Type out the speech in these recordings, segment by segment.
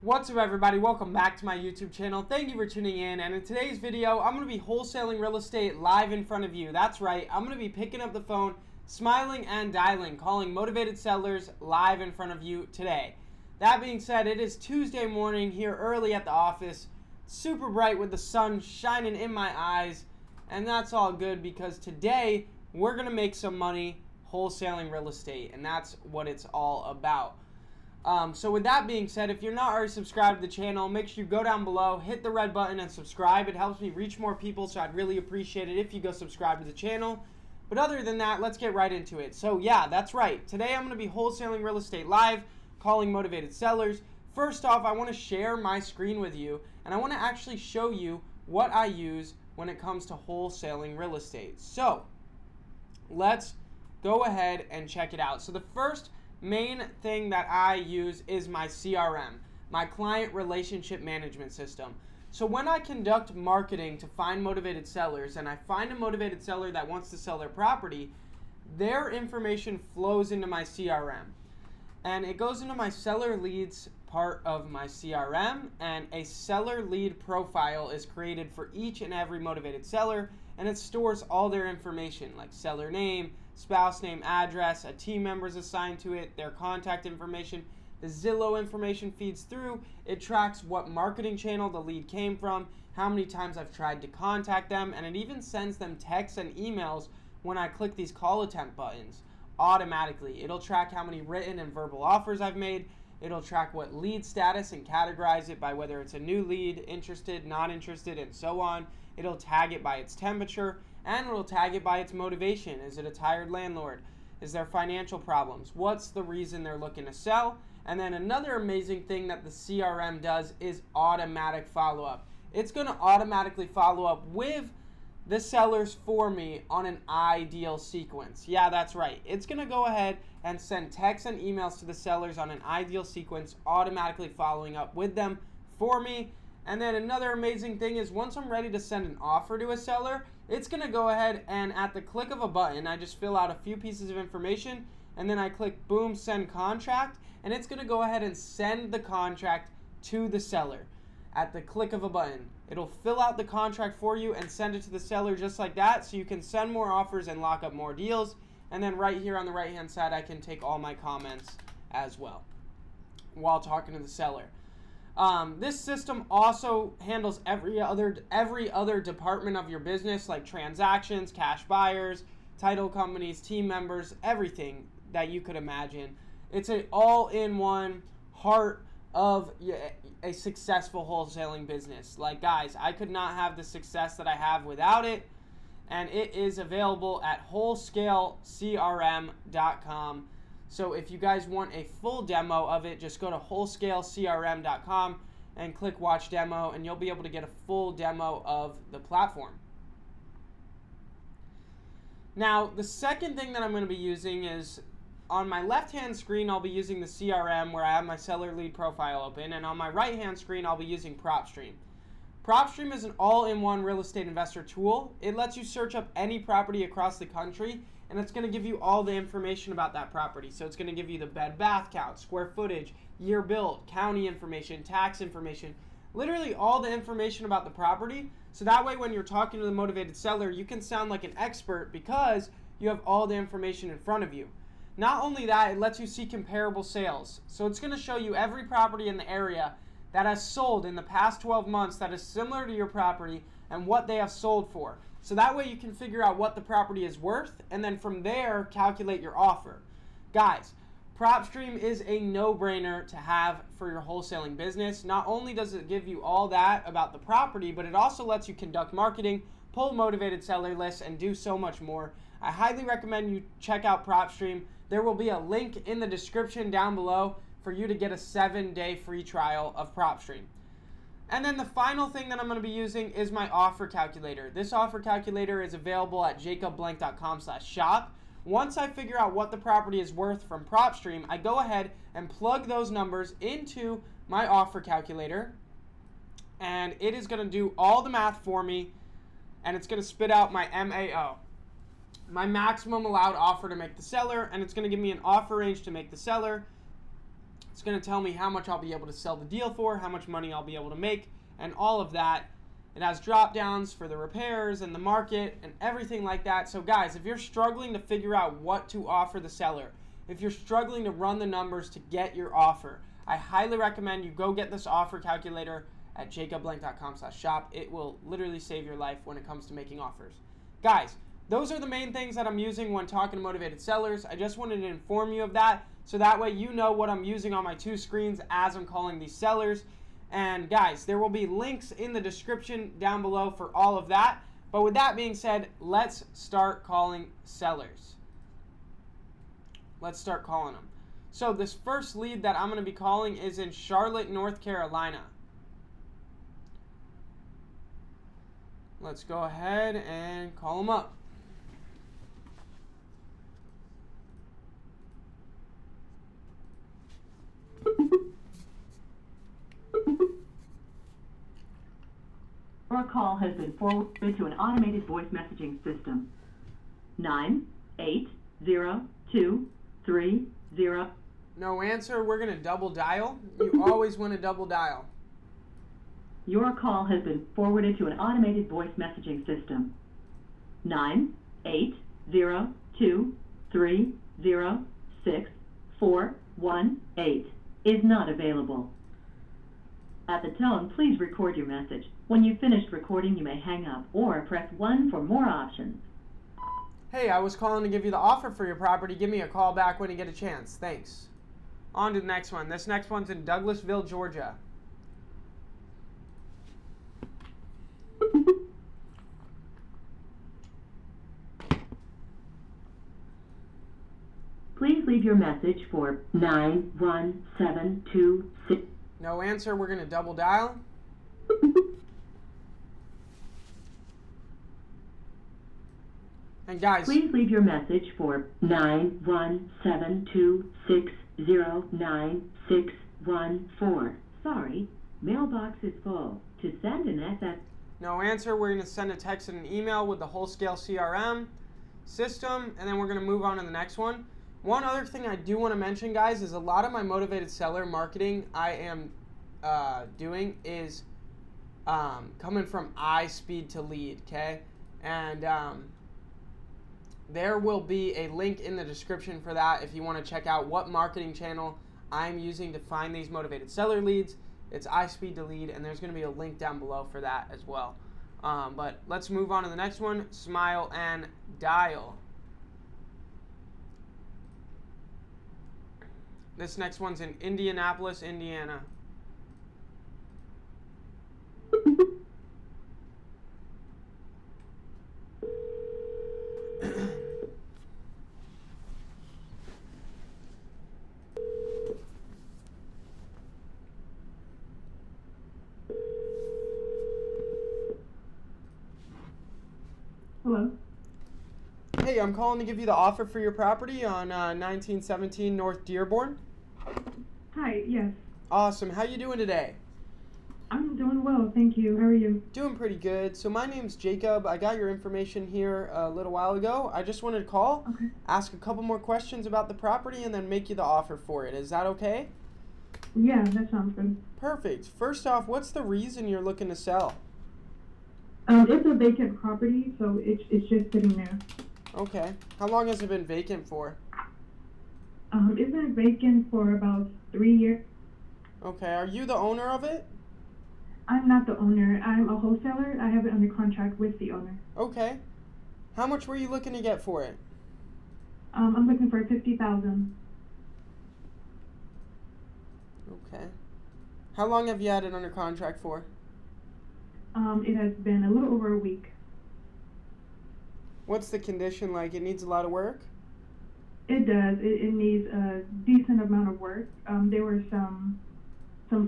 What's up, everybody? Welcome back to my YouTube channel. Thank you for tuning in, and in today's video I'm going to be wholesaling real estate live in front of you. That's right, I'm going to be picking up the phone, smiling and dialing, calling motivated sellers live in front of you today. That being said, it is Tuesday morning here early at the office, super bright with the sun shining in my eyes, and that's all good because today we're going to make some money wholesaling real estate, and that's what it's all about. So with that being said, if you're not already subscribed to the channel, make sure you go down below, hit the red button and subscribe. It helps me reach more people, so I'd really appreciate it if you go subscribe to the channel. But other than that, let's get right into it. So yeah, that's right. Today I'm going to be wholesaling real estate live, calling motivated sellers. First off, I want to share my screen with you, and I want to actually show you what I use when it comes to wholesaling real estate. So let's go ahead and check it out. So the first main thing that I use is my CRM, my client relationship management system. So when I conduct marketing to find motivated sellers and I find a motivated seller that wants to sell their property, their information flows into my CRM. And it goes into my seller leads part of my CRM, and a seller lead profile is created for each and every motivated seller, and it stores all their information like seller name, spouse name, address, a team member is assigned to it, their contact information. The Zillow information feeds through. It tracks what marketing channel the lead came from, how many times I've tried to contact them, and it even sends them texts and emails when I click these call attempt buttons automatically. It'll track how many written and verbal offers I've made. It'll track what lead status and categorize it by whether it's a new lead, interested, not interested, and so on. It'll tag it by its temperature, and it'll tag it by its motivation. Is it a tired landlord? Is there financial problems? What's the reason they're looking to sell? And then another amazing thing that the CRM does is automatic follow-up. It's going to automatically follow up with the sellers for me on an ideal sequence. Yeah, that's right. It's going to go ahead and send texts and emails to the sellers on an ideal sequence, automatically following up with them for me. And then another amazing thing is once I'm ready to send an offer to a seller, it's going to go ahead and at the click of a button, I just fill out a few pieces of information and then I click boom, send contract, and it's going to go ahead and send the contract to the seller. At the click of a button, it'll fill out the contract for you and send it to the seller just like that, so you can send more offers and lock up more deals. And then right here on the right hand side, I can take all my comments as well while talking to the seller. This system also handles every other department of your business, like transactions, cash buyers, title companies, team members, everything that you could imagine. It's an all-in-one heart of a successful wholesaling business. Like, guys, I could not have the success that I have without it, and it is available at wholescalecrm.com. So if you guys want a full demo of it, just go to wholescalecrm.com and click watch demo, and you'll be able to get a full demo of the platform. Now, the second thing that I'm going to be using is on my left-hand screen, I'll be using the CRM where I have my seller lead profile open, and on my right-hand screen, I'll be using PropStream. PropStream is an all-in-one real estate investor tool. It lets you search up any property across the country, and it's going to give you all the information about that property. So it's going to give you the bed bath count, square footage, year built, county information, tax information, literally all the information about the property. So that way when you're talking to the motivated seller, you can sound like an expert because you have all the information in front of you. Not only that, it lets you see comparable sales. So it's going to show you every property in the area that has sold in the past 12 months that is similar to your property and what they have sold for. So that way you can figure out what the property is worth, and then from there calculate your offer. Guys, PropStream is a no-brainer to have for your wholesaling business. Not only does it give you all that about the property, but it also lets you conduct marketing, pull motivated seller lists, and do so much more. I highly recommend you check out PropStream. There will be a link in the description down below for you to get a 7-day free trial of PropStream. And then the final thing that I'm going to be using is my offer calculator. This offer calculator is available at jacobblank.com/shop. Once I figure out what the property is worth from PropStream, I go ahead and plug those numbers into my offer calculator, and it is going to do all the math for me, and it's going to spit out my MAO, my maximum allowed offer to make the seller, and it's going to give me an offer range to make the seller, It's going to tell me how much I'll be able to sell the deal for, how much money I'll be able to make, and all of that. It has drop downs for the repairs and the market and everything like that. So guys, if you're struggling to figure out what to offer the seller, if you're struggling to run the numbers to get your offer, I highly recommend you go get this offer calculator at jacobblank.com/shop. It will literally save your life when it comes to making offers. Guys, those are the main things that I'm using when talking to motivated sellers. I just wanted to inform you of that, so that way you know what I'm using on my two screens as I'm calling these sellers. And guys, there will be links in the description down below for all of that. But with that being said, let's start calling sellers. Let's start calling them. So this first lead that I'm going to be calling is in Charlotte, North Carolina. Let's go ahead and call them up. Your call has been forwarded to an automated voice messaging system. 980-230. No answer. We're going to double dial. You always want to double dial. Your call has been forwarded to an automated voice messaging system. 980-230-6418 is not available. At the tone, please record your message. When you've finished recording, you may hang up or press 1 for more options. Hey, I was calling to give you the offer for your property. Give me a call back when you get a chance. Thanks. On to the next one. This next one's in Douglasville, Georgia. Please leave your message for 91726. No answer. We're going to double dial. And guys, please leave your message for 91726099614. Sorry, mailbox is full. To send an SS. No answer. We're going to send a text and an email with the Wholesale CRM system, and then we're going to move on to the next one. One other thing I do want to mention, guys, is a lot of my motivated seller marketing I am doing is coming from iSpeed to lead, okay? And there will be a link in the description for that if you want to check out what marketing channel I'm using to find these motivated seller leads. It's iSpeed to lead, and there's going to be a link down below for that as well. But let's move on to the next one, smile and dial. This next one's in Indianapolis, Indiana. Hello. Hey, I'm calling to give you the offer for your property on 1917 North Dearborn. Hi, yes. Awesome. How you doing today? I'm doing well, thank you. How are you? Doing pretty good. So my name's Jacob. I got your information here a little while ago. I just wanted to call, ask a couple more questions about the property, and then make you the offer for it. Is that okay? Yeah, that sounds good. Perfect. First off, what's the reason you're looking to sell? It's a vacant property, so it's just sitting there. Okay. How long has it been vacant for? It's been vacant for about 3 years. Okay. Are you the owner of it? I'm not the owner. I'm a wholesaler. I have it under contract with the owner. Okay. How much were you looking to get for it? I'm looking for $50,000. Okay. How long have you had it under contract for? It has been a little over a week. What's the condition like? It needs a lot of work? It does. It needs a decent amount of work. There were some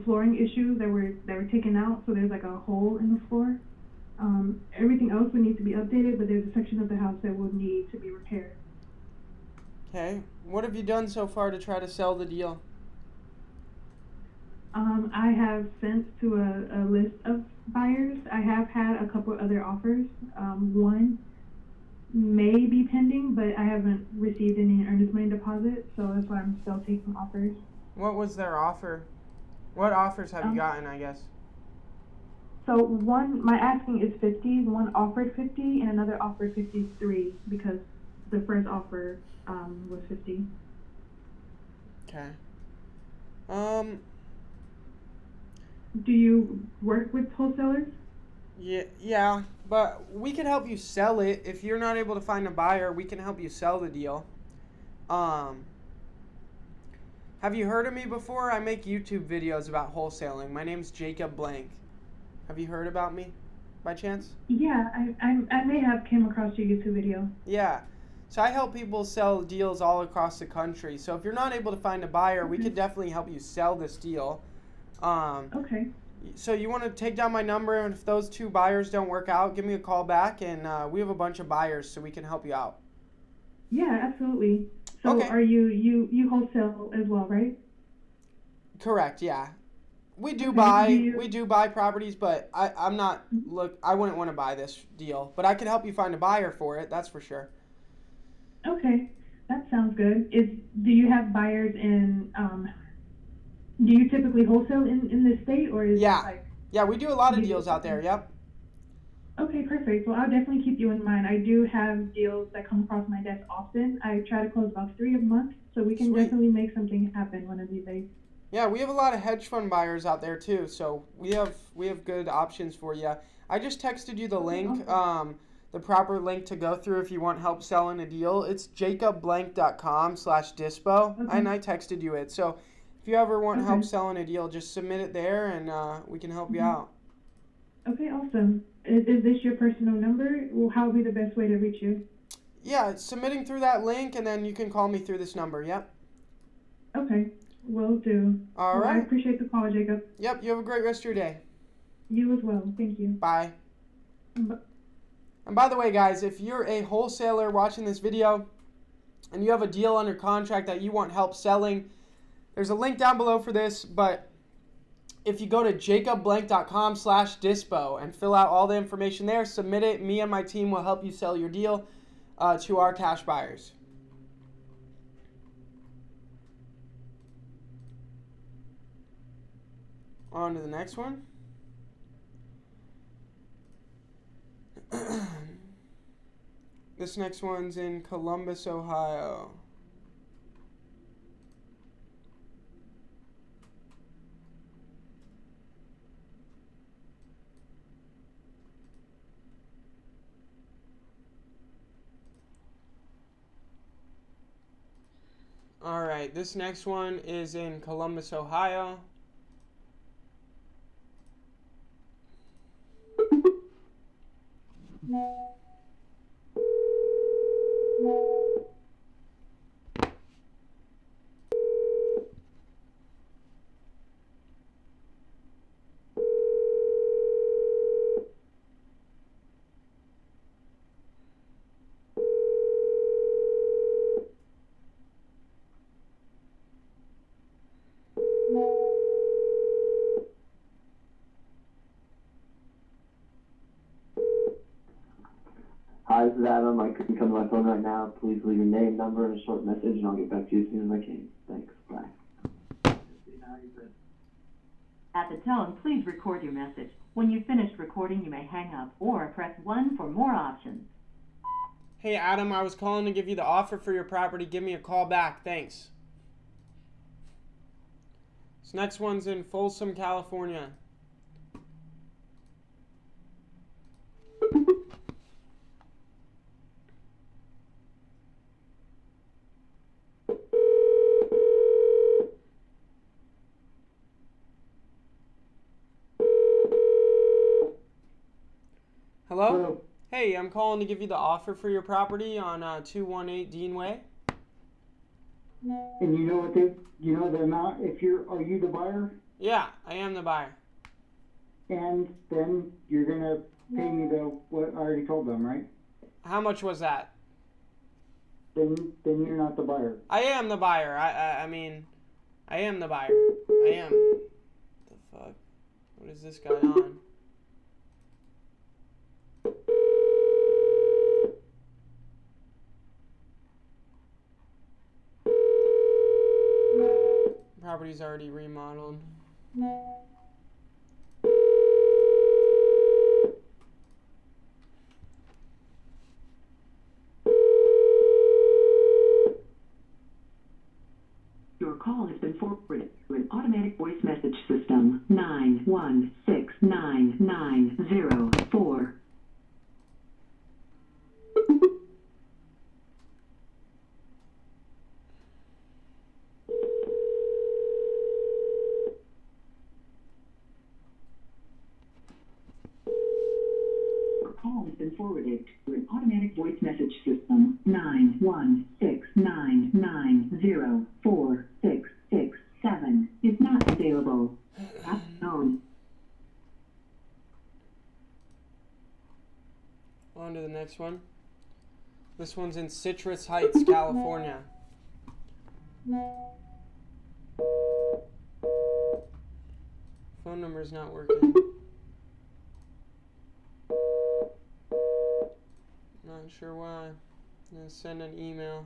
flooring issues that were taken out, so there's like a hole in the floor. Everything else would need to be updated, but there's a section of the house that will need to be repaired. Okay. What have you done so far to try to sell the deal? I have sent to a list of buyers. I have had a couple other offers. One may be pending, but I haven't received any earnest money deposit, so that's why I'm still taking offers. What was their offer? What offers have you gotten, I guess? So my asking is 50. One offered 50, and another offered 53 because the first offer was 50. Okay. Do you work with wholesalers? Yeah, but we can help you sell it. If you're not able to find a buyer, we can help you sell the deal. Have you heard of me before? I make YouTube videos about wholesaling. My name's Jacob Blank. Have you heard about me by chance? Yeah, I may have came across your YouTube video. Yeah. So I help people sell deals all across the country. So if you're not able to find a buyer, we could definitely help you sell this deal. Okay. So you want to take down my number, and if those two buyers don't work out, give me a call back, and we have a bunch of buyers, so we can help you out. Yeah, absolutely. So Okay. are you wholesale as well, right? Correct. Yeah. We do Okay, buy properties, but I'm not I wouldn't want to buy this deal, but I could help you find a buyer for it. That's for sure. Okay, that sounds good. Do you have buyers in do you typically wholesale in this state, or is Yeah. it like? Yeah, we do a lot of deals out there. Yep. Okay, perfect. Well, I'll definitely keep you in mind. I do have deals that come across my desk often. I try to close about 3 a month, so we can Sweet. definitely make something happen one of these days. Yeah, we have a lot of hedge fund buyers out there too, so we have good options for you. I just texted you the link, the proper link to go through if you want help selling a deal. It's jacobblank.com/dispo, and I texted you it. So if you ever want help selling a deal, just submit it there, and we can help you out. Okay, awesome. Is this your personal number? Well, how would be the best way to reach you? Yeah, it's submitting through that link, and then you can call me through this number. Yep. Okay, will do. All Well, right. I appreciate the call, Jacob. Yep, you have a great rest of your day. You as well. Thank you. Bye. And by the way, guys, if you're a wholesaler watching this video and you have a deal under contract that you want help selling, there's a link down below for this, but if you go to jacobblank.com/dispo and fill out all the information there, submit it, me and my team will help you sell your deal to our cash buyers. On to the next one. This next one's in Columbus, Ohio. All right, this next one is in Columbus, Ohio. Hi, this is Adam. I couldn't come to my phone right now. Please leave your name, number, and a short message, and I'll get back to you as soon as I can. Thanks. Bye. At the tone, please record your message. When you've finished recording, you may hang up or press 1 for more options. Hey, Adam, I was calling to give you the offer for your property. Give me a call back. Thanks. This next one's in Folsom, California. Hello? Hello. Hey, I'm calling to give you the offer for your property on 218 Dean Way. And you know what you know the amount, are you the buyer? Yeah, I am the buyer. And then you're gonna pay me what I already told them, right? How much was that? Then you're not the buyer. I am the buyer. I mean, I am the buyer. I am. What the fuck? What is this guy on? property's already remodeled. Your call has been forwarded to an automatic voice message system. 9169904. Your call has been forwarded to an automatic voice message system. 91699046667 is not available. At tone. On to the next one. This one's in Citrus Heights, California. Phone number's not working. Not sure why. I'm gonna send an email.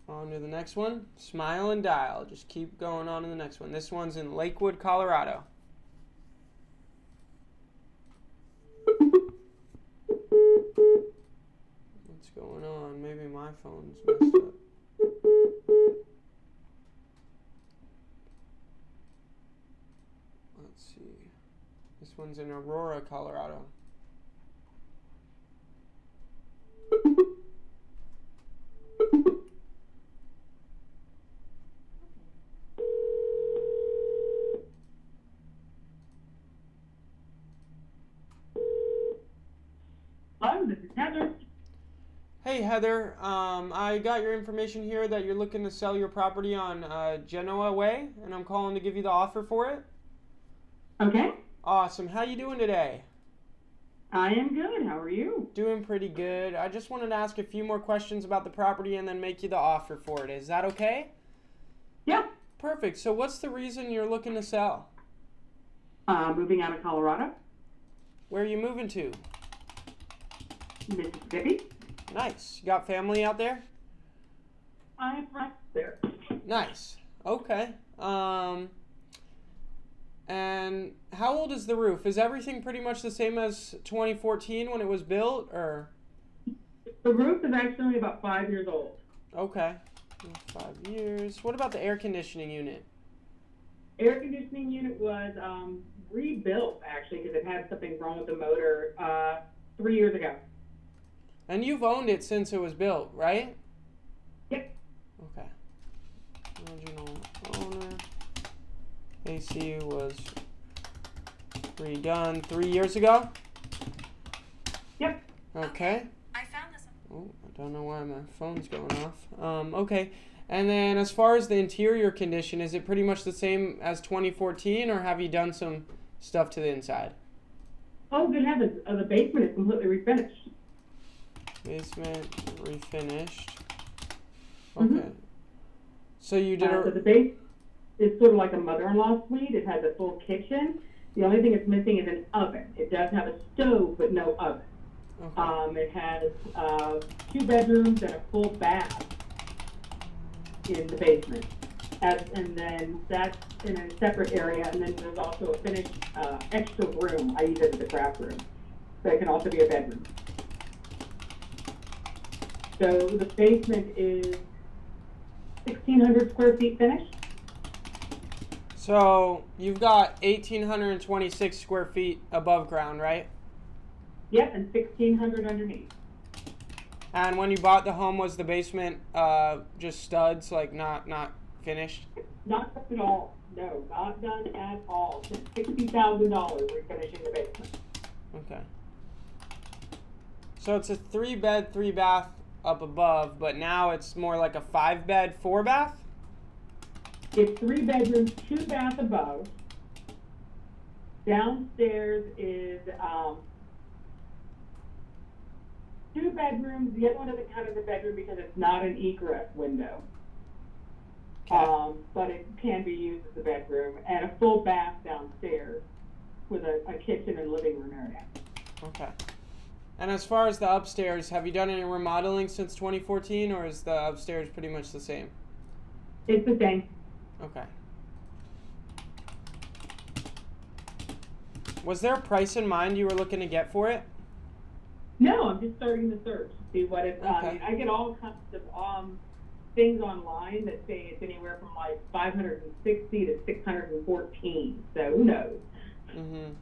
On to the next one. Smile and dial. Just keep going on to the next one. This one's in Lakewood, Colorado. What's going on? Maybe my phone's messed up. Let's see. This one's in Aurora, Colorado. Hello, this is Heather. Hey Heather, I got your information here that you're looking to sell your property on Genoa Way, and I'm calling to give you the offer for it. Okay, Awesome. How you doing today? I am good. How are you? Doing pretty good. I just wanted to ask a few more questions about the property and then make you the offer for it. Is that okay? Yeah. Perfect. So what's the reason you're looking to sell? Moving out of Colorado, Where are you moving to? Mississippi. Nice. You got family out there? I'm right there. Nice. Okay. And how old is the roof? Is everything pretty much the same as 2014 when it was built, or? The roof is actually about 5 years old. Okay. 5 years. What about the air conditioning unit? Air conditioning unit was rebuilt, actually, because it had something wrong with the motor 3 years ago. And you've owned it since it was built, right? Yep. Okay. Original owner. AC was redone 3 years ago? Yep. Okay. I found this. Oh, I don't know why my phone's going off. Okay. And then as far as the interior condition, is it pretty much the same as 2014, or have you done some stuff to the inside? Oh, good heavens. The basement is completely refinished. Basement refinished. Okay. Mhm. So you did So the base is sort of like a mother-in-law suite. It has a full kitchen. The only thing it's missing is an oven. It does have a stove, but no oven. Okay. It has 2 bedrooms and a full bath in the basement. And then that's in a separate area. And then there's also a finished extra room. I use it as a craft room. So it can also be a bedroom. So the basement is 1,600 square feet finished. So you've got 1,826 square feet above ground, right? Yep, and 1,600 underneath. And when you bought the home, was the basement just studs, like not finished? Not done at all. No, not done at all. Just $60,000 refinishing the basement. Okay. So it's a 3-bed, 3-bath up above, but now it's more like a 5-bed, 4-bath? It's 3 bedrooms, 2 bath above. Downstairs is 2 bedrooms. The other one doesn't count as a bedroom because it's not an egress window. Okay. But it can be used as a bedroom, and a full bath downstairs with a kitchen and living room area. Okay. And as far as the upstairs, have you done any remodeling since 2014, or is the upstairs pretty much the same? It's the same. Okay. Was there a price in mind you were looking to get for it? No, I'm just starting the search to see what it's. Okay. I get all kinds of things online that say it's anywhere from like 560 to 614. So who knows? Mm-hmm.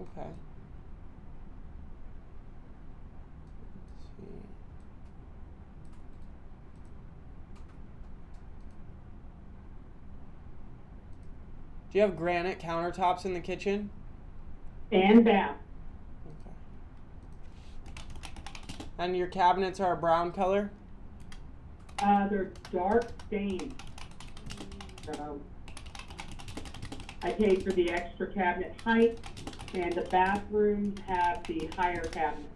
Okay. Let's see. Do you have granite countertops in the kitchen? And bath. Okay. And your cabinets are a brown color? They're dark stained. So I paid for the extra cabinet height, and the bathrooms have the higher cabinets.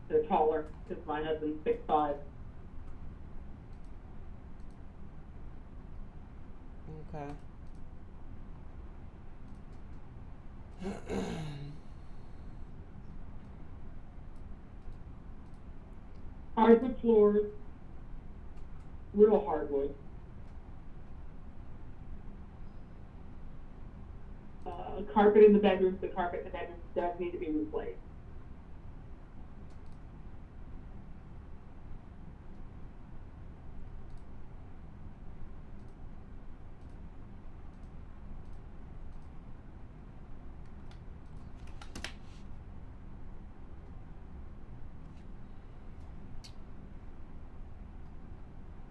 They're taller because my husband's 6'5". Okay. Hardwood floors, real hardwood. Carpet in the bedrooms. The carpet in the bedrooms does need to be replaced.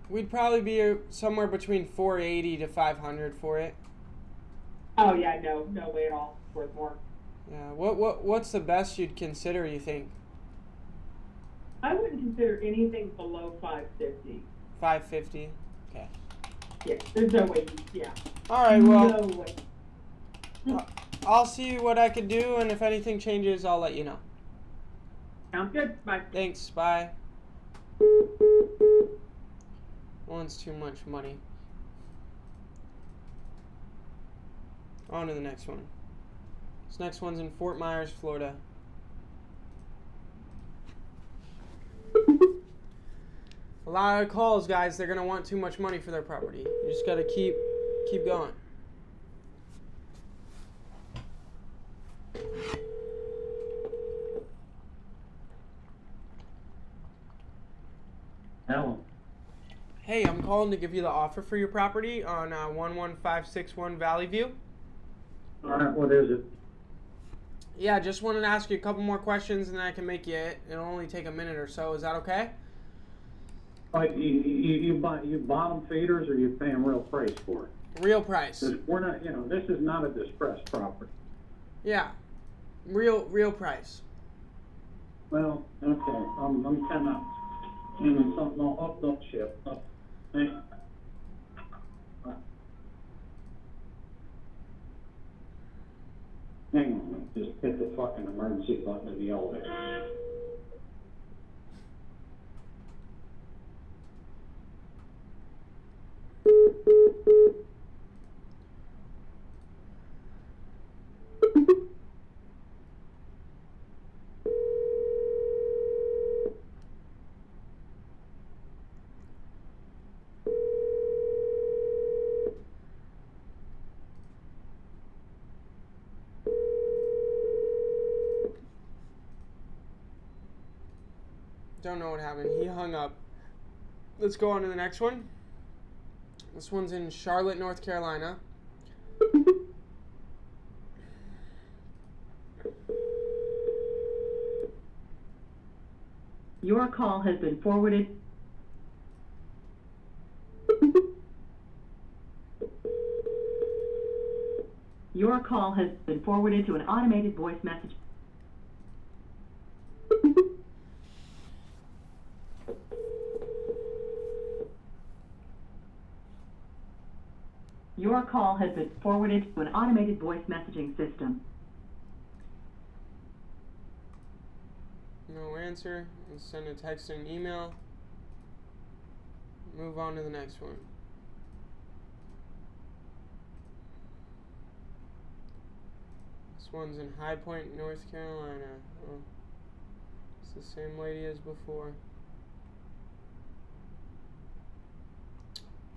We'd probably be somewhere between 480 to 500 for it. Oh yeah, no way at all. It's worth more. Yeah. What's the best you'd consider, you think? I wouldn't consider anything below 550. 550. Okay. Yeah, there's no way. Yeah. All right. Well, No way. I'll see what I can do, and if anything changes, I'll let you know. Sounds good. Bye. Thanks. Bye. One's too much money. On to the next one. This next one's in Fort Myers, Florida. A lot of calls, guys. They're gonna want too much money for their property. You just gotta keep going. Hello. Hey, I'm calling to give you the offer for your property on 11561 Valley View. All right, what is it? Yeah, just wanted to ask you a couple more questions and then I can make you it. It'll only take a minute or so. Is that okay? Like you bottom feeders, or you paying real price for it? Real price. 'Cause we're not, this is not a distressed property. Yeah. Real price. Well, okay, I'm kind of something up ship. Hey. Hang on, just hit the fucking emergency button of the elevator. Don't know what happened. He hung up. Let's go on to the next one. This one's in Charlotte, North Carolina. Your call has been forwarded. Your call has been forwarded to an automated voice message. Your call has been forwarded to an automated voice messaging system. No answer. Let's send a text and an email. Move on to the next one. This This one's in High Point, North Carolina. Oh, it's the same lady as before.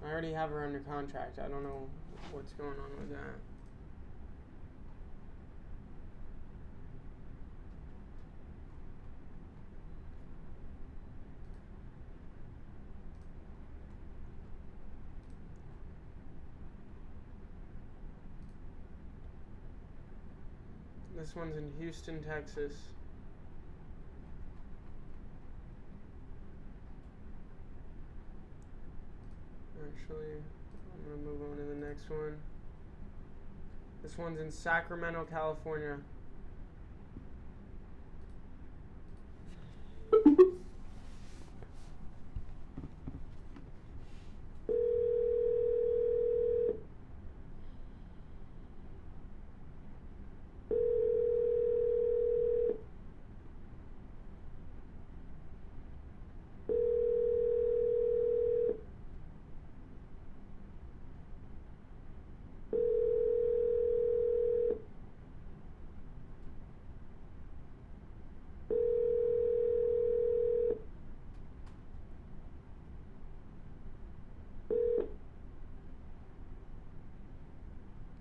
I already have her under contract. I don't know what's going on with that. This one's in Houston, Texas. Actually, I'm gonna move on to the next one. This one's in Sacramento, California.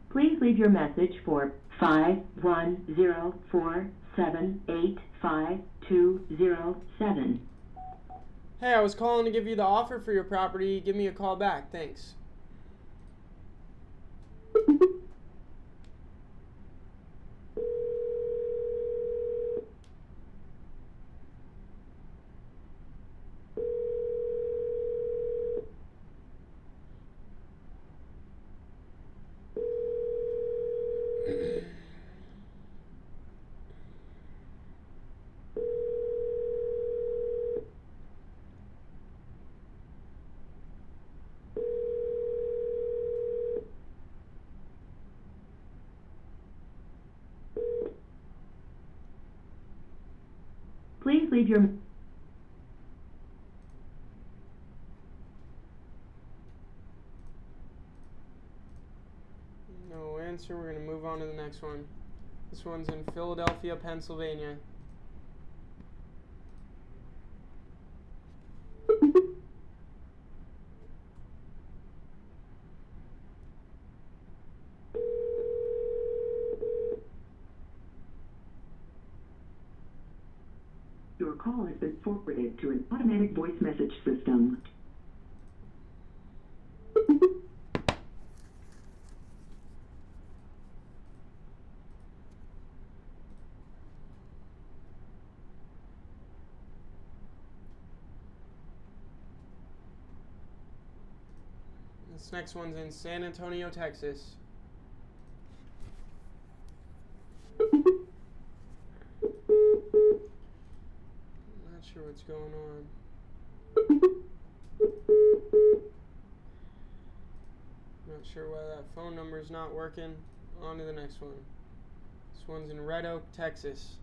Please leave your message for 51047852207. Hey, I was calling to give you the offer for your property. Give me a call back. Thanks. Please leave your... No answer. We're going to move on to the next one. This one's in Philadelphia, Pennsylvania. Your call has been forwarded to an automatic voice message system. This next one's in San Antonio, Texas. Not sure what's going on. Not sure why that phone number is not working. On to the next one. This one's in Red Oak, Texas.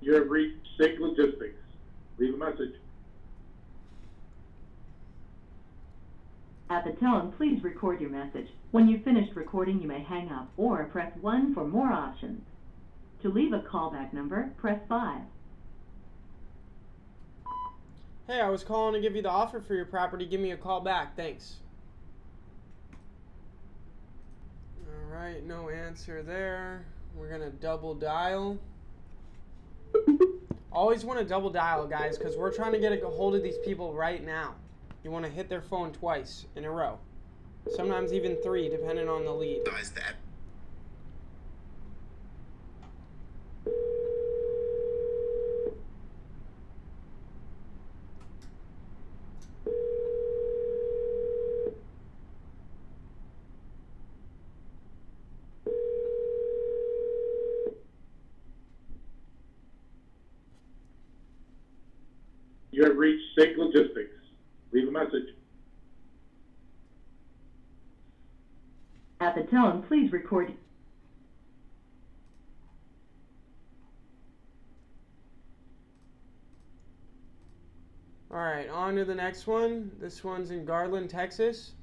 You have reached Sig Logistics. Leave a message. At the tone, please record your message. When you've finished recording, you may hang up or press 1 for more options. To leave a callback number, press 5. Hey, I was calling to give you the offer for your property. Give me a call back. Thanks. Alright, no answer there. We're going to double dial. Always want to double dial, guys, because we're trying to get a hold of these people right now. You want to hit their phone twice in a row. Sometimes even 3, depending on the lead. You have reached Sig Logistics. Leave a message. At the tone, please record. All right, on to the next one. This one's in Garland, Texas.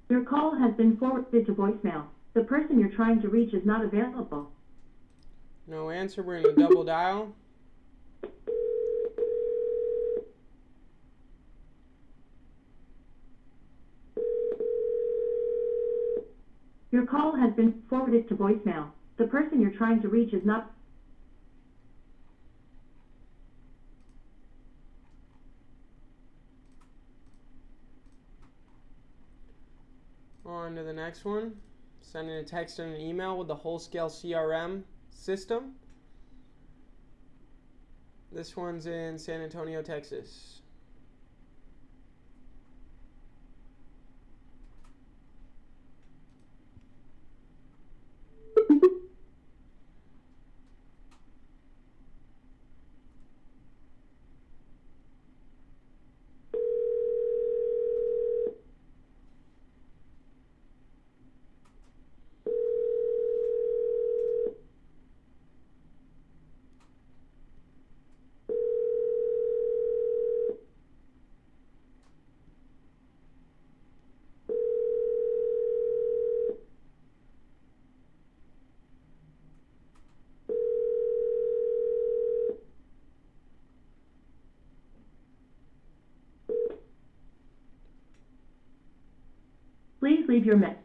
Your call has been forwarded to voicemail. The person you're trying to reach is not available. No answer. We're going to double dial. Your call has been forwarded to voicemail. The person you're trying to reach is not. On to the next one. Sending a text and an email with the Wholesale CRM system. This one's in San Antonio, Texas. Please leave your message.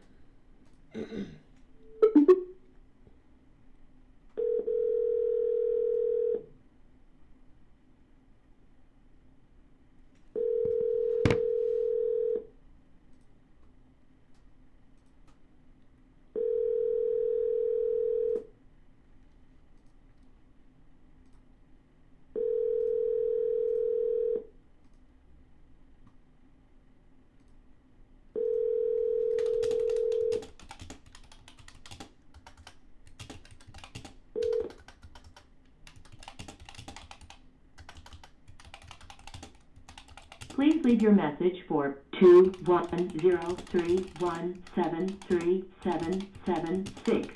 Please leave your message for 21031737776.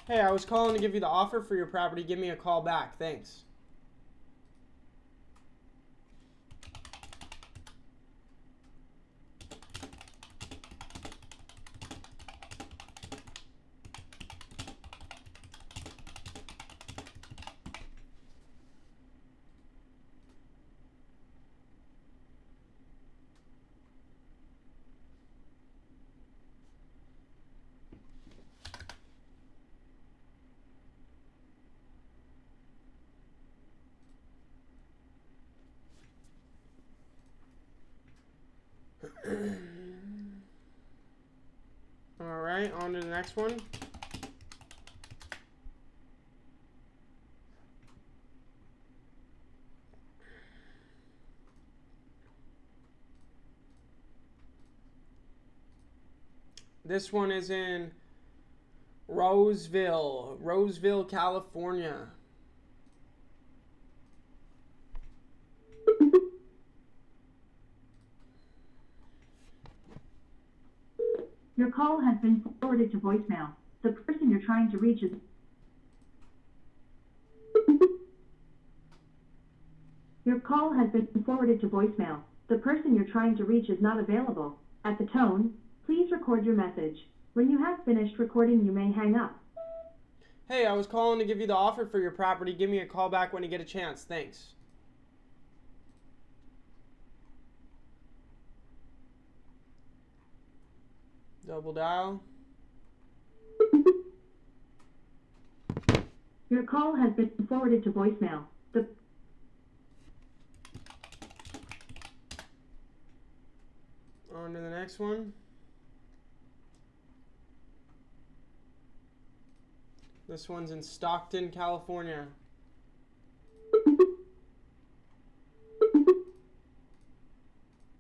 Hey, I was calling to give you the offer for your property. Give me a call back. Thanks. All right, on to the next one. This one is in Roseville, California. Your call has been forwarded to voicemail. The person you're trying to reach is. Your call has been forwarded to voicemail. The person you're trying to reach is not available. At the tone, please record your message. When you have finished recording, you may hang up. Hey, I was calling to give you the offer for your property. Give me a call back when you get a chance. Thanks. Double dial. Your call has been forwarded to voicemail. On to the next one. This one's in Stockton, California.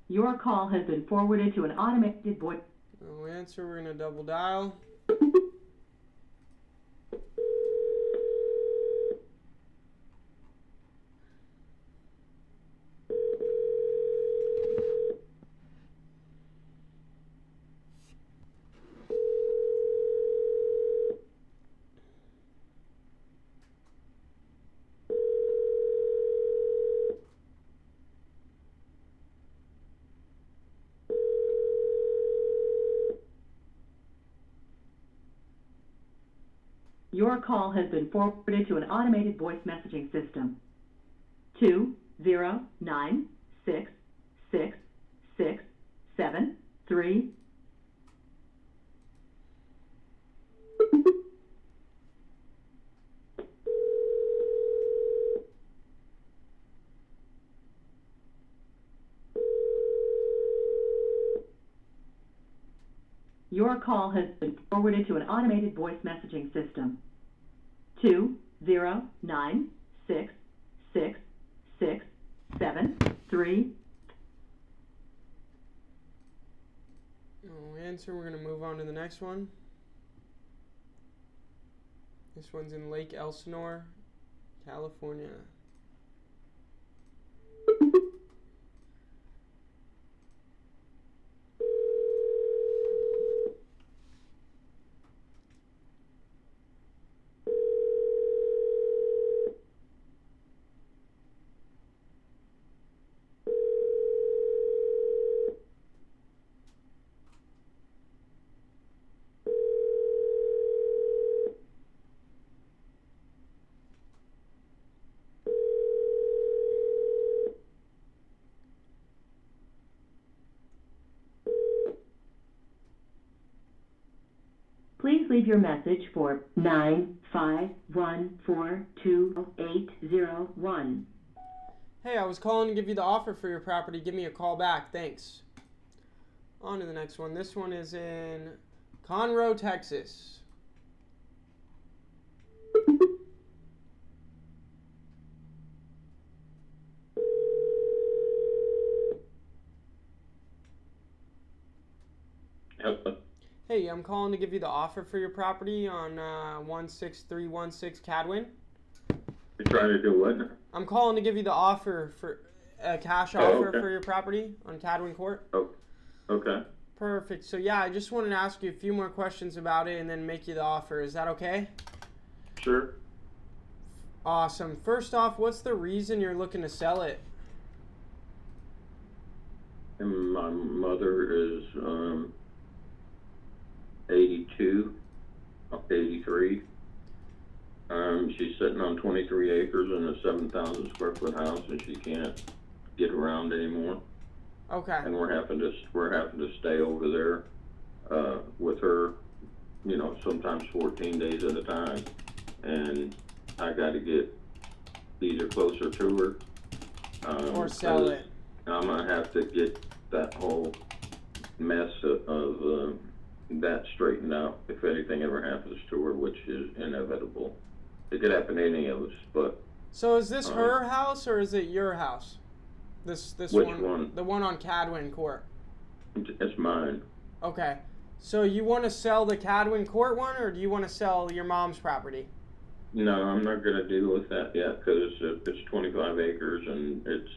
Your call has been forwarded to an automated voice. No answer. We're gonna double dial. Your call has been forwarded to an automated voice messaging system. 209666673. Your call has been forwarded to an automated voice messaging system. 209666673. No answer. We're gonna move on to the next one. This one's in Lake Elsinore, California. Please leave your message for 951420801. Hey, I was calling to give you the offer for your property. Give me a call back. Thanks. On to the next one. This one is in Conroe, Texas. Hello. Hey, I'm calling to give you the offer for your property on 16316 Cadwin. You're trying to do what? I'm calling to give you the offer for a cash Oh, offer okay. for your property on Cadwin Court. Oh, okay. Perfect. So yeah, I just wanted to ask you a few more questions about it and then make you the offer. Is that okay? Sure. Awesome. First off, what's the reason you're looking to sell it? And my mother is 82, 83. She's sitting on 23 acres in a 7,000 square foot house, and she can't get around anymore. Okay. And we're having to stay over there with her, you know, sometimes 14 days at a time. And I got to get either closer to her Or sell it. I'm gonna have to get that whole mess of that straightened out if anything ever happens to her, which is inevitable. It could happen to any of us, but So is this her house or is it your house? This Which one, one? the one on Cadwin Court. it's mine. Okay. So you want to sell the Cadwin Court one, or do you want to sell your mom's property? No, I'm not gonna deal with that yet because it's 25 acres and it's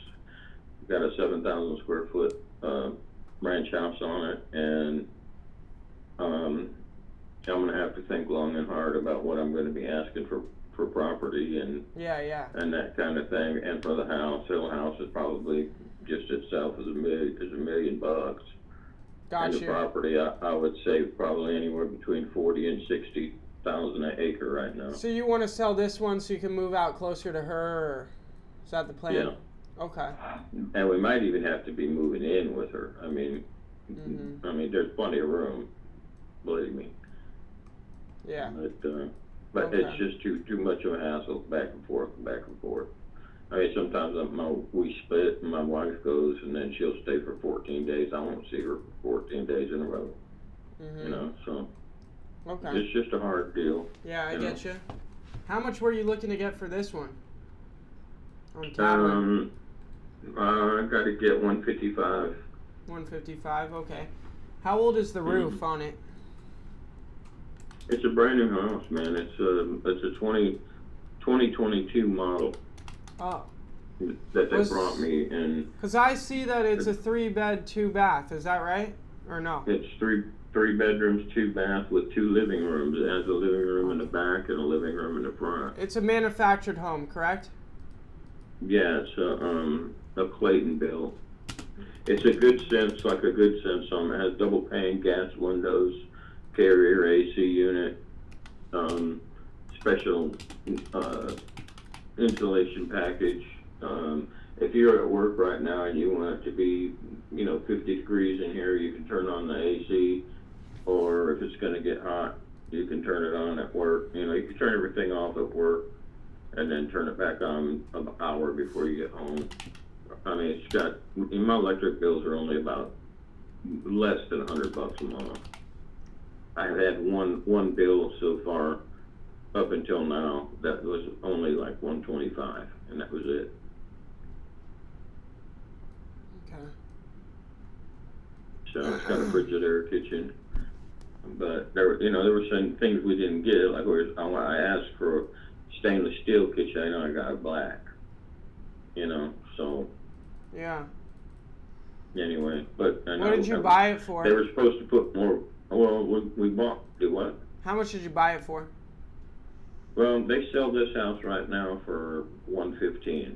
got a 7,000 square foot ranch house on it, and I'm gonna have to think long and hard about what I'm gonna be asking for property and Yeah. and that kind of thing, and for the house. The house is probably just itself is $1 million. And the Gotcha. property, I would say probably anywhere between 40 and 60,000 an acre right now. So you want to sell this one so you can move out closer to her, or is that the plan? Yeah. Okay. And we might even have to be moving in with her. I mean, there's plenty of room, believe me. Yeah. But Okay. it's just too much of a hassle, back and forth. I mean, sometimes we split and my wife goes and then she'll stay for 14 days. I won't see her for 14 days in a row, you know, so. Okay. It's just a hard deal. Yeah, I you get know. you. How much were you looking to get for this one? On tablet. I got to get 155. 155. Okay. How old is the roof on it? It's a brand new house, man. It's a 2022 model Oh. that they brought me, and Because I see that it's a 3-bed, 2-bath. Is that right? Or no? it's three bedrooms, 2 baths with 2 living rooms. It has a living room in the back and a living room in the front. It's a manufactured home, correct? Yeah, it's a Clayton build. It's a good sense, like a good sense home. It has double pane gas windows, carrier AC unit, special insulation package. If you're at work right now and you want it to be, 50 degrees in here, you can turn on the AC, or if it's going to get hot, you can turn it on at work. You can turn everything off at work and then turn it back on an hour before you get home. I mean, my electric bills are only about less than $100 a month. I've had one bill so far up until now that was only like $125, and that was it. Okay. So it's got a Frigidaire kitchen, but there were some things we didn't get. Like I asked for a stainless steel kitchen, I got a black. So Yeah. anyway, but What did you buy it for? They were supposed to put more. Well, we bought. Do what? How much did you buy it for? Well, they sell this house right now for $115.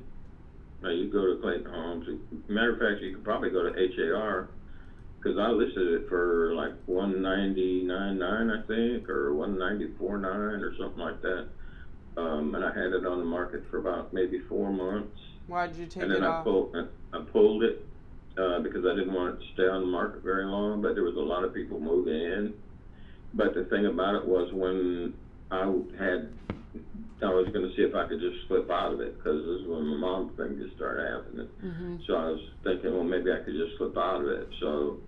Now you go to Clayton Homes. Matter of fact, you could probably go to HAR, because I listed it for like $199.9, I think, or $194.9 or something like that. And I had it on the market for about maybe 4 months. Why did you take And it then off? I pulled it because I didn't want it to stay on the market very long, but there was a lot of people moving in. But the thing about it was, when I was going to see if I could just slip out of it, because this is when my mom thing just started happening. Mm-hmm. So I was thinking, well, maybe I could just slip out of it. So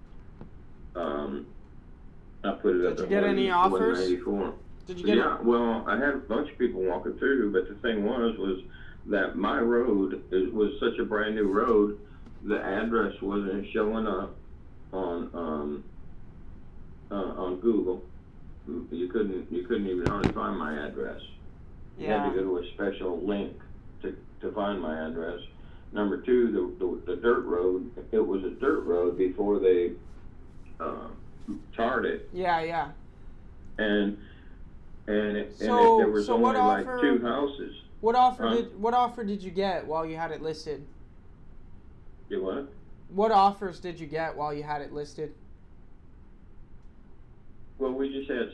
I put it up Did you at get any offers? 184. Did you get Yeah, well, I had a bunch of people walking through, but the thing was that my road was such a brand new road, the address wasn't showing up on Google. You couldn't even hardly find my address. You had to go to a special link to find my address. Number 2, the dirt road, it was a dirt road before they tarred it. Yeah. And there was so what only offer- like 2 houses. What offer did you get while you had it listed? You what? What offers did you get while you had it listed? Well, we just had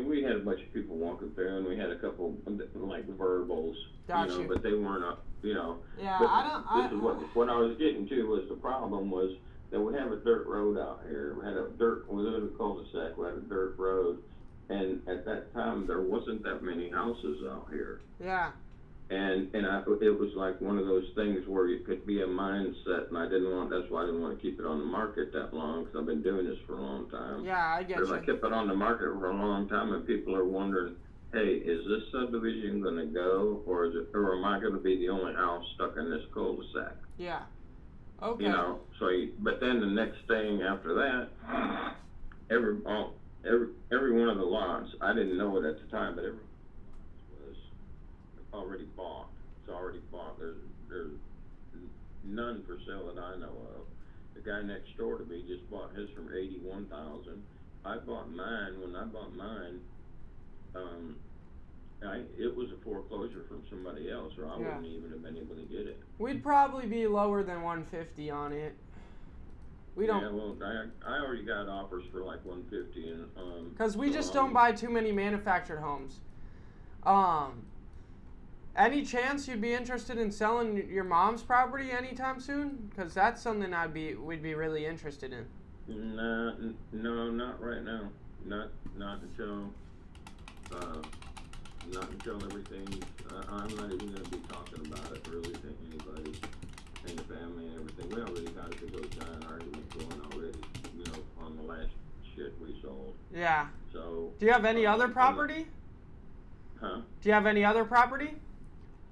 we had a bunch of people walking through, and we had a couple like verbals, Gotcha. but they weren't Yeah, but I this is what I was getting to was the problem was that we have a dirt road out here. We live in a cul-de-sac. We had a dirt road, and at that time there wasn't that many houses out here. Yeah. And it was like one of those things where it could be a mindset, and that's why I didn't want to keep it on the market that long, because I've been doing this for a long time. Yeah, I get But if you. I kept it on the market for a long time and people are wondering, hey, is this subdivision going to go, or am I going to be the only house stuck in this cul-de-sac? Yeah. Okay. But then the next thing after that, every one of the lots, I didn't know it at the time, but every was already bought. It's already bought. There's none for sale that I know of. The guy next door to me just bought his from $81,000. I bought mine. When I bought mine, it was a foreclosure from somebody else, or I wouldn't even have been able to get it. We'd probably be lower than 150 on it. We don't. Yeah, well, I already got offers for like 150, and Because we just don't buy too many manufactured homes. Any chance you'd be interested in selling your mom's property anytime soon? Because that's something we'd be really interested in. No, not right now. Not until everything. I'm not even going to be talking about it really to anybody in the family and everything. We already got a big old giant argument going already, on the last shit we sold. Yeah. So. Do you have any other property? Huh? Do you have any other property?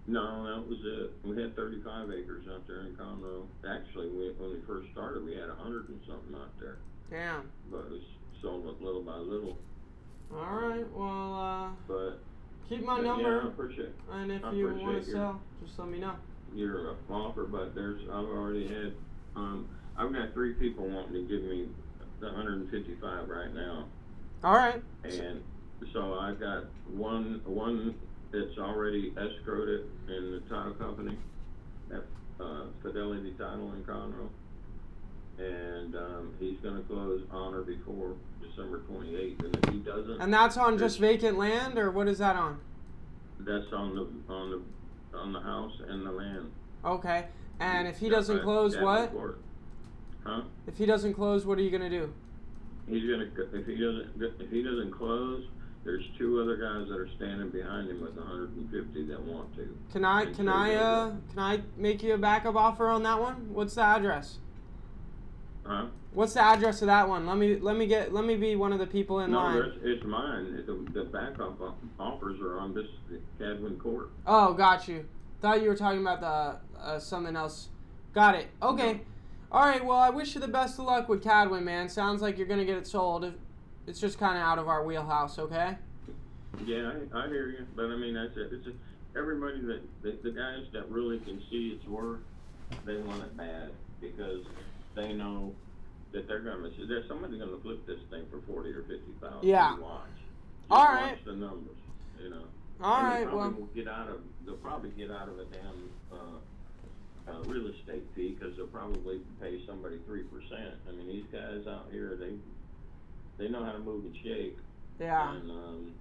No, that was it. We had 35 acres out there in Conroe. Actually, when we first started, we had 100 and something out there. Damn. But it was sold up little by little. All right. Well, But keep my yeah, number. I appreciate And if I you appreciate want to sell, just let me know. your offer. But I've already had, I've got 3 people wanting to give me the 155 right now. All right. And so I got one that's already escrowed it in the title company, at Fidelity Title in Conroe, and he's going to close on or before December 28th. And if he doesn't, And that's on just vacant land, or what is that on? that's on the house and the land. Okay. And if he Yeah, doesn't close, Cadman what? Court. Huh? If he doesn't close, what are you gonna do? He's gonna if he doesn't close. There's 2 other guys that are standing behind him with 150 that want to. Can I make you a backup offer on that one? What's the address? Huh? What's the address of that one? Let me be one of the people in line. No, it's mine. The backup offers are on this Cadman Court. Oh, got you. Thought you were talking about the something else. Got it. Okay. No. All right. Well, I wish you the best of luck with Cadwin, man. Sounds like you're gonna get it sold. It's just kind of out of our wheelhouse. Okay. Yeah, I hear you, but I mean that's it. It's just, everybody the guys that really can see its worth, they want it bad because they know that there's somebody gonna flip this thing for 40 or 50,000. Yeah. Watch. All Just right. Watch the numbers, you know. All And right. They'll Well. probably get out of a damn real estate fee because they'll probably pay somebody 3%. I mean, these guys out here, they know how to move and shake. Yeah. And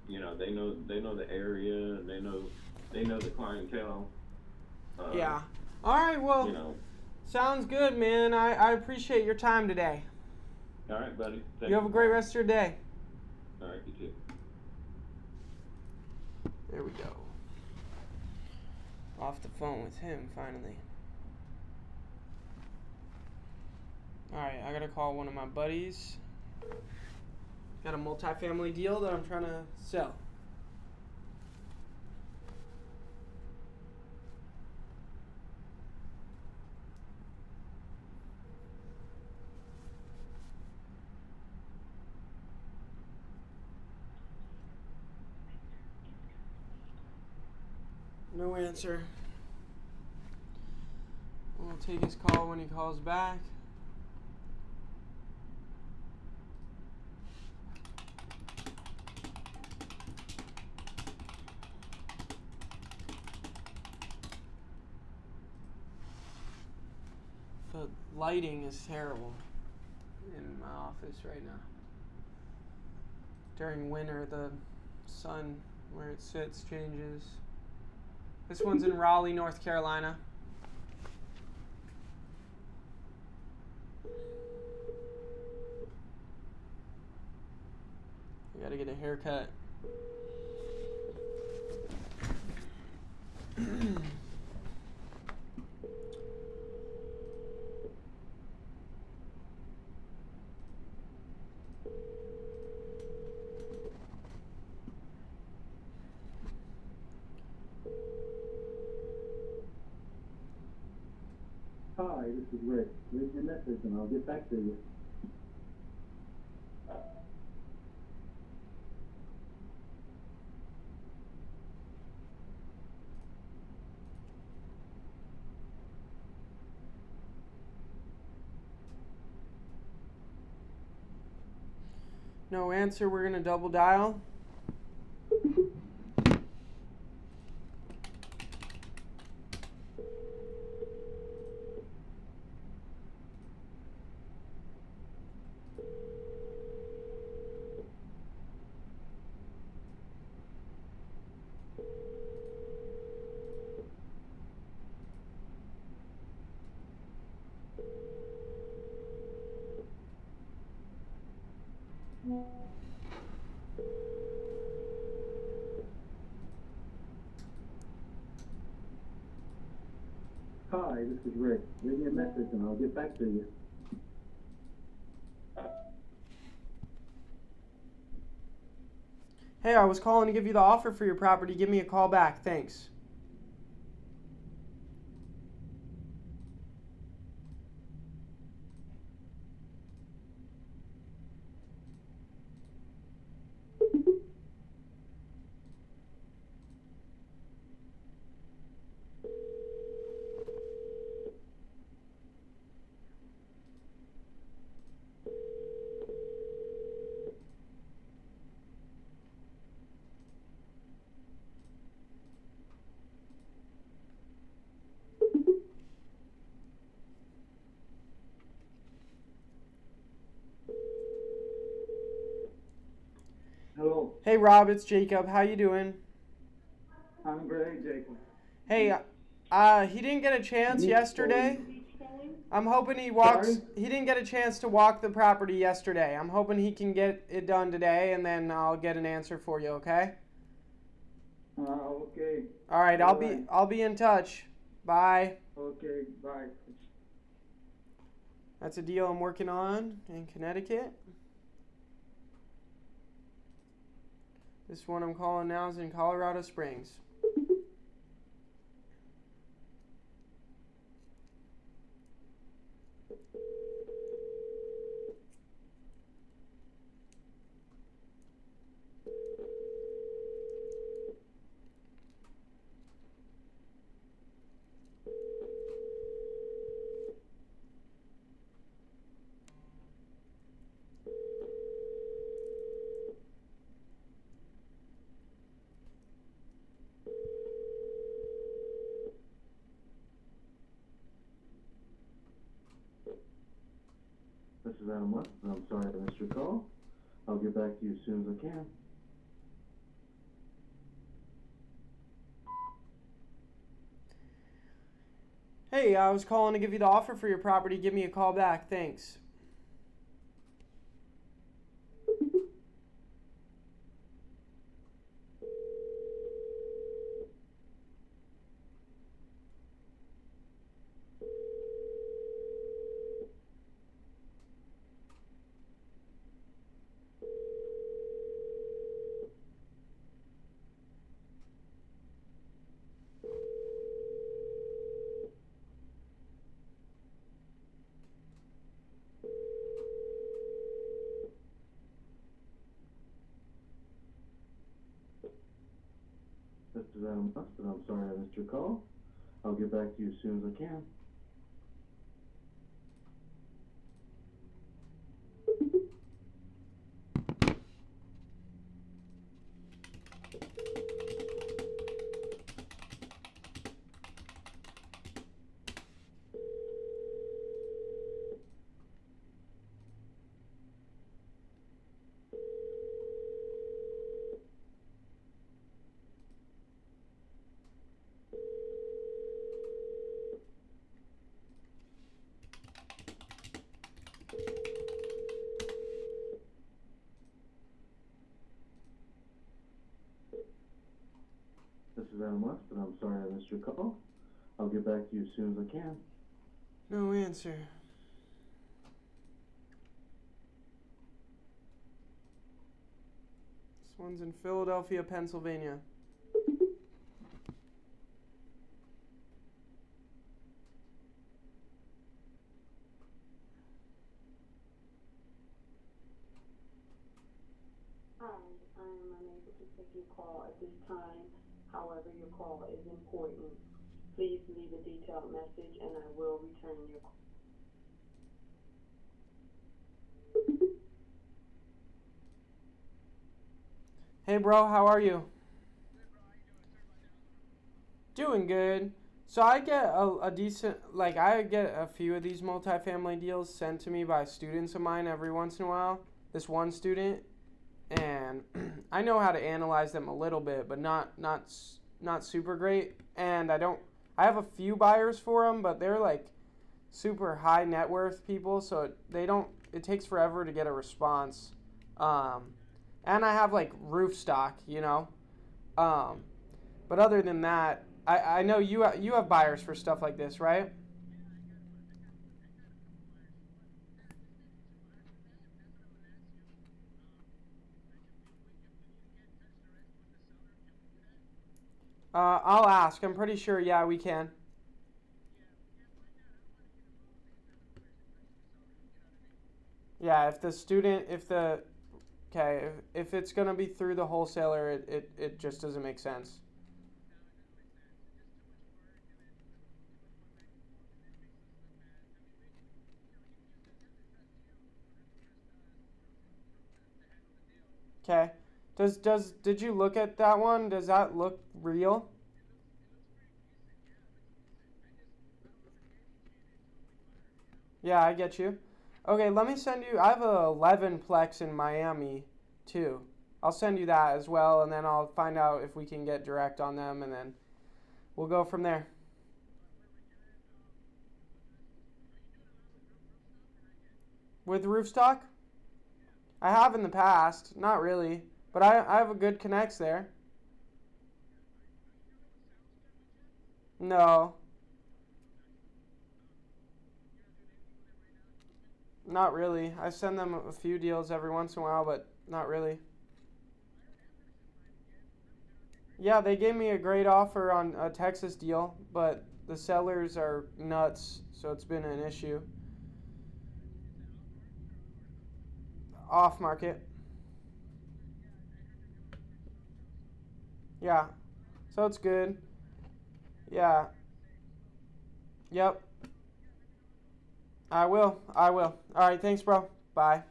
you know, they know the area, they know the clientele. Yeah. All right. Well. You know. Sounds good, man. I appreciate your time today. All right, buddy. You have a great rest of your day. All right, you too. There we go. Off the phone with him, finally. Alright, I gotta call one of my buddies. Got a multifamily deal that I'm trying to sell. No answer. We'll take his call when he calls back. The lighting is terrible in my office right now. During winter, the sun where it sits changes. This one's in Raleigh, North Carolina. I gotta get a haircut. Hi, this is Rick. Leave your message and I'll get back to you. No answer, we're gonna double dial. Hi, this is Rick. Leave me a message and I'll get back to you. Hey, I was calling to give you the offer for your property. Give me a call back. Thanks. Hello, Hey, Rob, it's Jacob. How you doing? I'm great, Jacob. He didn't get a chance yesterday. I'm hoping he walks. Sorry? He didn't get a chance to walk the property yesterday. I'm hoping he can get it done today, and then I'll get an answer for you. Okay? Okay, All right. I'll be in touch. Bye. okay, bye. That's a deal I'm working on in Connecticut. This one I'm calling now is in Colorado Springs. This is Adam West, and I'm sorry I missed your call. I'll get back to you as soon as I can. Hey, I was calling to give you the offer for your property. Give me a call back. Thanks. This is Adam West, and I'm sorry I missed your call. I'll get back to you as soon as I can. This is Adam West, and I'm sorry I missed your call. I'll get back to you as soon as I can. No answer. This one's in Philadelphia, Pennsylvania. Hi, I am unable to take your call at this time. However, your call is important. Please leave a detailed message and I will return your call. Hey, bro, how are you? Doing good. So I get a decent, like, I get a few of these multifamily deals sent to me by students of mine every once in a while. This one student, and I know how to analyze them a little bit, but not super great. And I have a few buyers for them, but they're like super high net worth people, so it takes forever to get a response. And I have like roof stock, you know. But other than that, I know you have buyers for stuff like this, right? I'll ask. I'm pretty sure, yeah, we can. Yeah, okay, if it's gonna be through the wholesaler, it just doesn't make sense. Okay. Did you look at that one? Does that look real? Yeah, I get you. Okay, let me send you. I have a 11 plex in Miami too. I'll send you that as well, and then I'll find out if we can get direct on them, and then we'll go from there. With roof stock? I have in the past, not really, but I have a good connects there. No, not really. I send them a few deals every once in a while, but not really. Yeah, they gave me a great offer on a Texas deal, but the sellers are nuts, so it's been an issue. Off market. Yeah. So it's good. Yeah. Yep. I will. I will. All right, thanks, bro. Bye.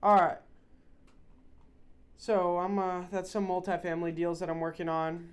All right. So, that's some multifamily deals that I'm working on.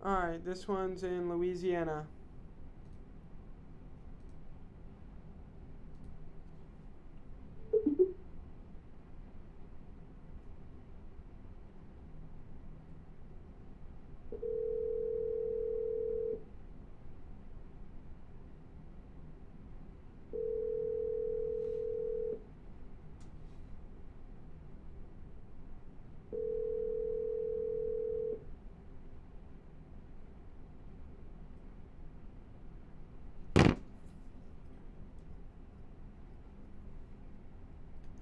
All right, this one's in Louisiana.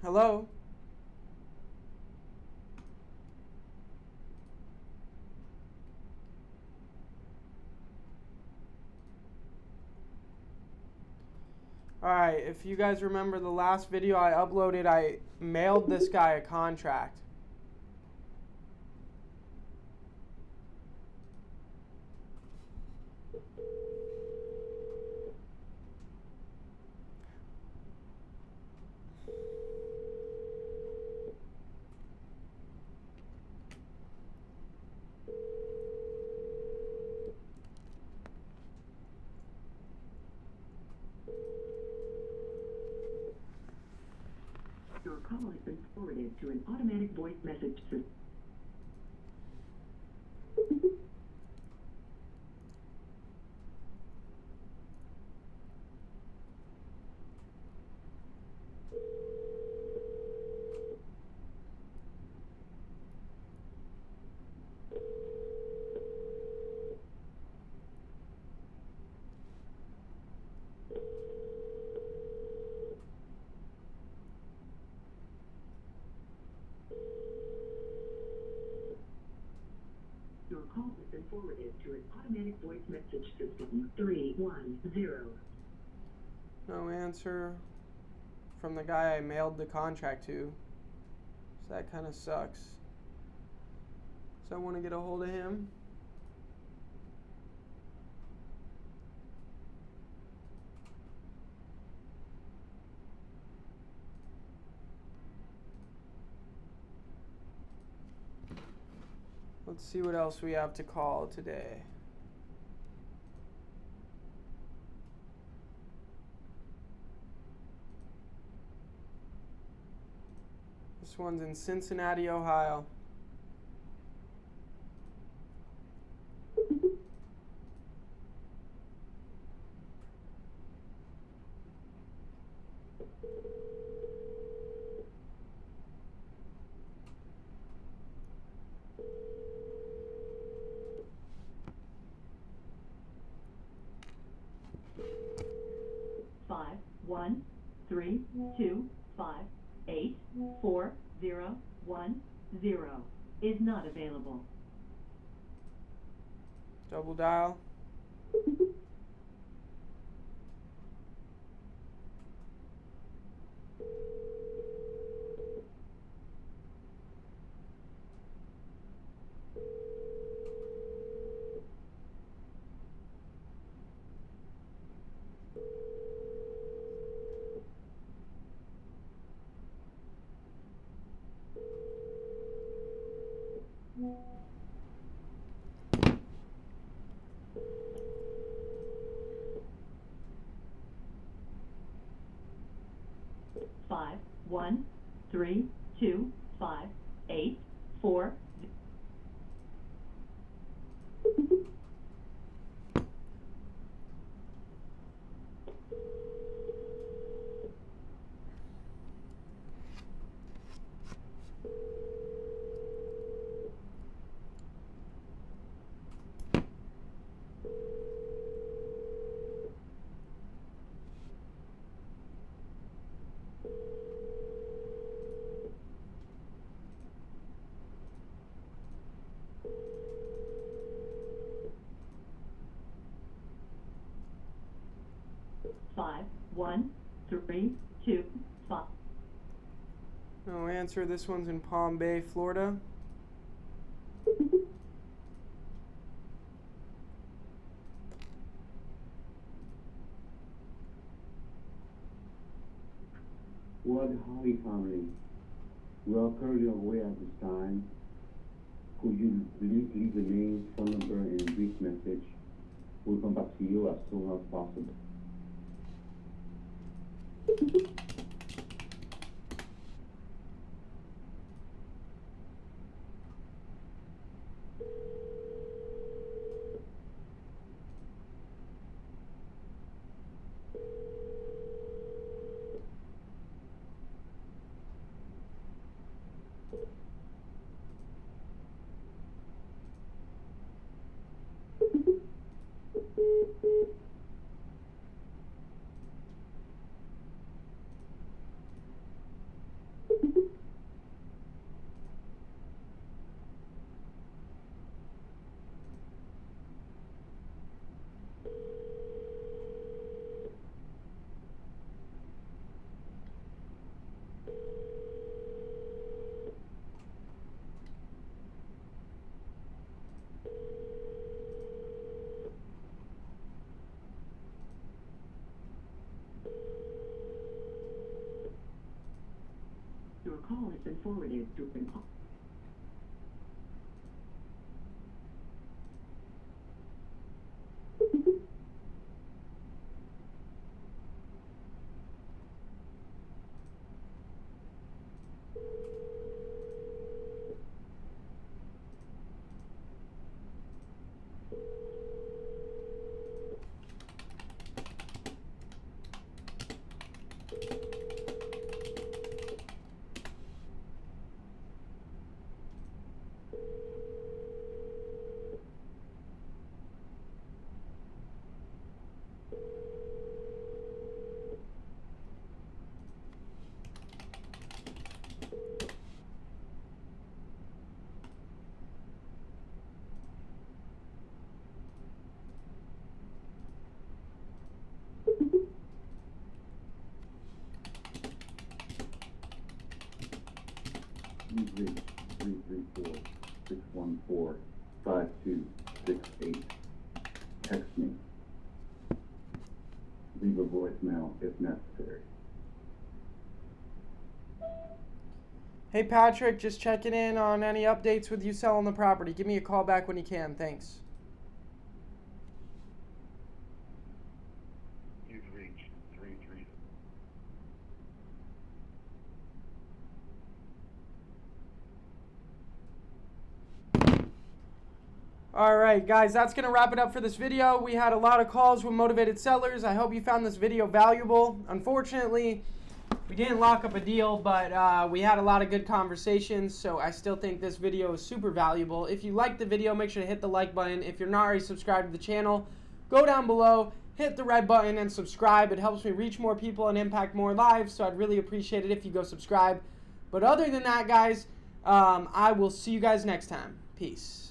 Hello? Alright, if you guys remember the last video I uploaded, I mailed this guy a contract. Your call has been forwarded to an automatic voice message system. been forwarded to an automatic voice message system. 310. No answer from the guy I mailed the contract to. So that kind of sucks. So I want to get a hold of him. Let's see what else we have to call today. This one's in Cincinnati, Ohio. Five, 1, 3, 2, 5, 8, 4, 0, 1, 0 is not available. Double dial. Five, 1, 3, 2, 5, 8, 4. Five, 1, 3, 2, 5. No answer. This one's in Palm Bay, Florida. Well, howdy family. We are currently away at this time. Could you please leave a name, phone number, and a brief message? We'll come back to you as soon as possible. Your call has been forwarded to an You've reached 334-614-5268. Text me. Leave a voicemail if necessary. Hey Patrick, just checking in on any updates with you selling the property. Give me a call back when you can. Thanks. You've reached 33. Alright guys, that's going to wrap it up for this video. We had a lot of calls with motivated sellers. I hope you found this video valuable. Unfortunately, we didn't lock up a deal, but we had a lot of good conversations, so I still think this video is super valuable. If you liked the video, make sure to hit the like button. If you're not already subscribed to the channel, go down below, hit the red button and subscribe. It helps me reach more people and impact more lives, so I'd really appreciate it if you go subscribe. But other than that, guys, I will see you guys next time. Peace.